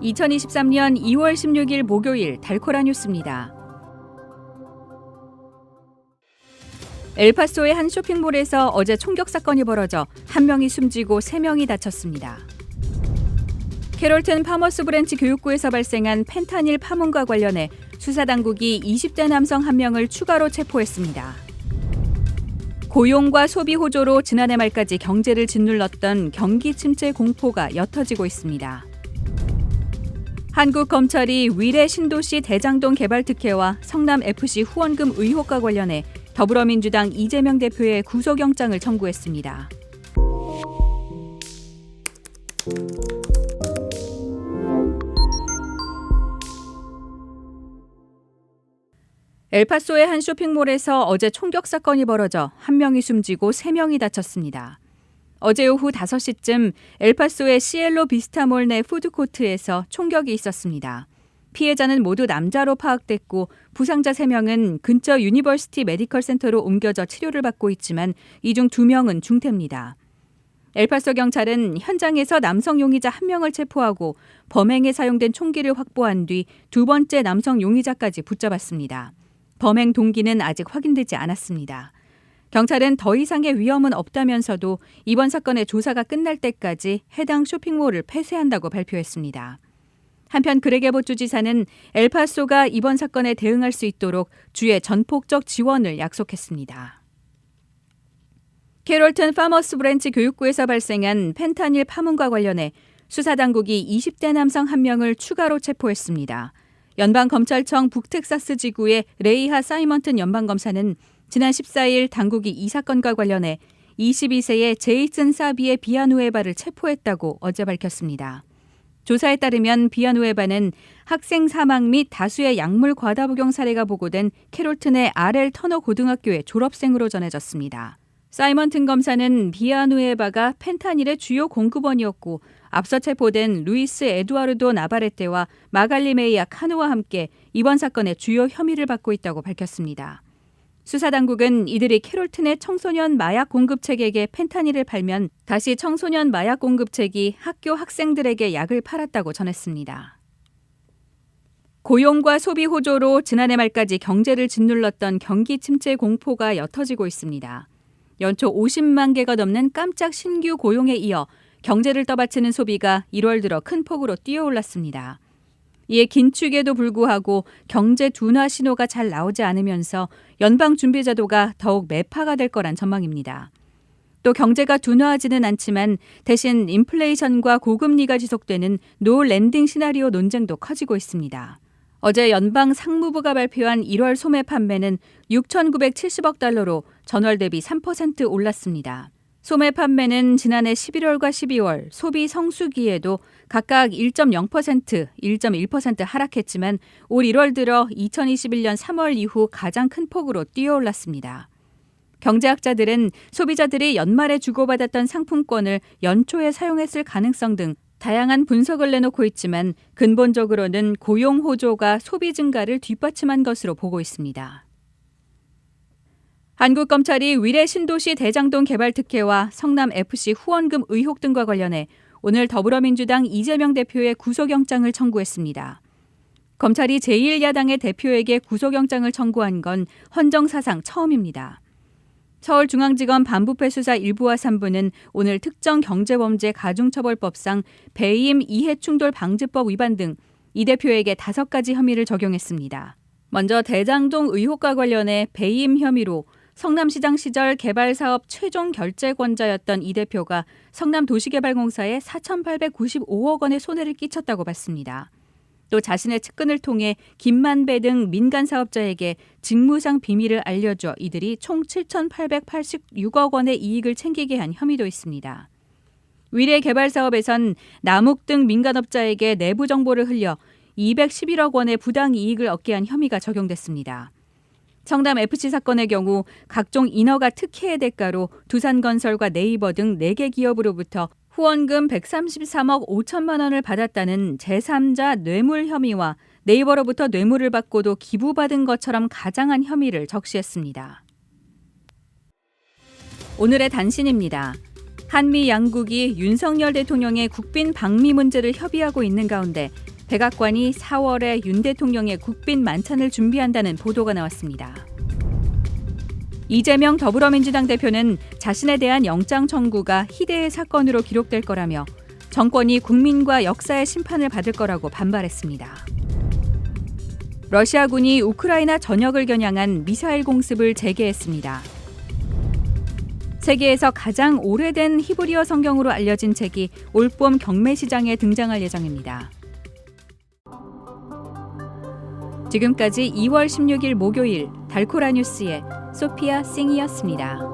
2023년 2월 16일 목요일 달코라 뉴스입니다. 엘파소의 한 쇼핑몰에서 어제 총격 사건이 벌어져 한 명이 숨지고 3명이 다쳤습니다. 캐롤튼 파머스 브랜치 교육구에서 발생한 펜타닐 파문과 관련해 수사당국이 20대 남성 1명을 추가로 체포했습니다. 고용과 소비 호조로 지난해 말까지 경제를 짓눌렀던 경기 침체 공포가 옅어지고 있습니다. 한국 검찰이 위례 신도시 대장동 개발 특혜와 성남FC 후원금 의혹과 관련해 더불어민주당 이재명 대표의 구속영장을 청구했습니다. 엘파소의 한 쇼핑몰에서 어제 총격 사건이 벌어져 한 명이 숨지고 3명이 다쳤습니다. 어제 오후 5시쯤 엘파소의 시엘로 비스타몰 내 푸드코트에서 총격이 있었습니다. 피해자는 모두 남자로 파악됐고 부상자 3명은 근처 유니버시티 메디컬 센터로 옮겨져 치료를 받고 있지만 이 중 2명은 중태입니다. 엘파소 경찰은 현장에서 남성 용의자 1명을 체포하고 범행에 사용된 총기를 확보한 뒤 두 번째 남성 용의자까지 붙잡았습니다. 범행 동기는 아직 확인되지 않았습니다. 경찰은 더 이상의 위험은 없다면서도 이번 사건의 조사가 끝날 때까지 해당 쇼핑몰을 폐쇄한다고 발표했습니다. 한편 그레게보 주지사는 엘파소가 이번 사건에 대응할 수 있도록 주의 전폭적 지원을 약속했습니다. 캐롤튼 파머스 브랜치 교육구에서 발생한 펜타닐 파문과 관련해 수사당국이 20대 남성 1명을 추가로 체포했습니다. 연방검찰청 북텍사스 지구의 레이하 사이먼튼 연방검사는 지난 14일 당국이 이 사건과 관련해 22세의 제이슨 사비의 비아누에바를 체포했다고 어제 밝혔습니다. 조사에 따르면 비아누에바는 학생 사망 및 다수의 약물 과다 복용 사례가 보고된 캐롤튼의 RL 터너 고등학교의 졸업생으로 전해졌습니다. 사이먼튼 검사는 비아누에바가 펜타닐의 주요 공급원이었고 앞서 체포된 루이스 에두아르도 나바레테와 마갈리 메이아 카누와 함께 이번 사건의 주요 혐의를 받고 있다고 밝혔습니다. 수사당국은 이들이 캐롤튼의 청소년 마약 공급책에게 펜타닐을 팔면 다시 청소년 마약 공급책이 학교 학생들에게 약을 팔았다고 전했습니다. 고용과 소비 호조로 지난해 말까지 경제를 짓눌렀던 경기 침체 공포가 옅어지고 있습니다. 연초 50만 개가 넘는 깜짝 신규 고용에 이어 경제를 떠받치는 소비가 1월 들어 큰 폭으로 뛰어올랐습니다. 이에 긴축에도 불구하고 경제 둔화 신호가 잘 나오지 않으면서 연방준비제도가 더욱 매파가 될 거란 전망입니다. 또 경제가 둔화하지는 않지만 대신 인플레이션과 고금리가 지속되는 노 랜딩 시나리오 논쟁도 커지고 있습니다. 어제 연방 상무부가 발표한 1월 소매 판매는 6,970억 달러로 전월 대비 3% 올랐습니다. 소매 판매는 지난해 11월과 12월 소비 성수기에도 각각 1.0%, 1.1% 하락했지만 올 1월 들어 2021년 3월 이후 가장 큰 폭으로 뛰어올랐습니다. 경제학자들은 소비자들이 연말에 주고받았던 상품권을 연초에 사용했을 가능성 등 다양한 분석을 내놓고 있지만 근본적으로는 고용 호조가 소비 증가를 뒷받침한 것으로 보고 있습니다. 한국 검찰이 위례 신도시 대장동 개발 특혜와 성남FC 후원금 의혹 등과 관련해 오늘 더불어민주당 이재명 대표의 구속영장을 청구했습니다. 검찰이 제1야당의 대표에게 구속영장을 청구한 건 헌정사상 처음입니다. 서울중앙지검 반부패 수사 1부와 3부는 오늘 특정경제범죄 가중처벌법상 배임 이해충돌 방지법 위반 등 이 대표에게 5가지 혐의를 적용했습니다. 먼저 대장동 의혹과 관련해 배임 혐의로 성남시장 시절 개발사업 최종 결재권자였던 이 대표가 성남도시개발공사에 4,895억 원의 손해를 끼쳤다고 봤습니다. 또 자신의 측근을 통해 김만배 등 민간 사업자에게 직무상 비밀을 알려줘 이들이 총 7,886억 원의 이익을 챙기게 한 혐의도 있습니다. 위례 개발 사업에선 남욱 등 민간업자에게 내부 정보를 흘려 211억 원의 부당 이익을 얻게 한 혐의가 적용됐습니다. 성남FC 사건의 경우 각종 인허가 특혜의 대가로 두산건설과 네이버 등 4개 기업으로부터 후원금 133억 5천만 원을 받았다는 제3자 뇌물 혐의와 네이버로부터 뇌물을 받고도 기부받은 것처럼 가장한 혐의를 적시했습니다. 오늘의 단신입니다. 한미 양국이 윤석열 대통령의 국빈 방미 문제를 협의하고 있는 가운데 백악관이 4월에 윤 대통령의 국빈 만찬을 준비한다는 보도가 나왔습니다. 이재명 더불어민주당 대표는 자신에 대한 영장 청구가 희대의 사건으로 기록될 거라며 정권이 국민과 역사의 심판을 받을 거라고 반발했습니다. 러시아군이 우크라이나 전역을 겨냥한 미사일 공습을 재개했습니다. 세계에서 가장 오래된 히브리어 성경으로 알려진 책이 올봄 경매시장에 등장할 예정입니다. 지금까지 2월 16일 목요일 달코라 뉴스의 소피아 싱이었습니다.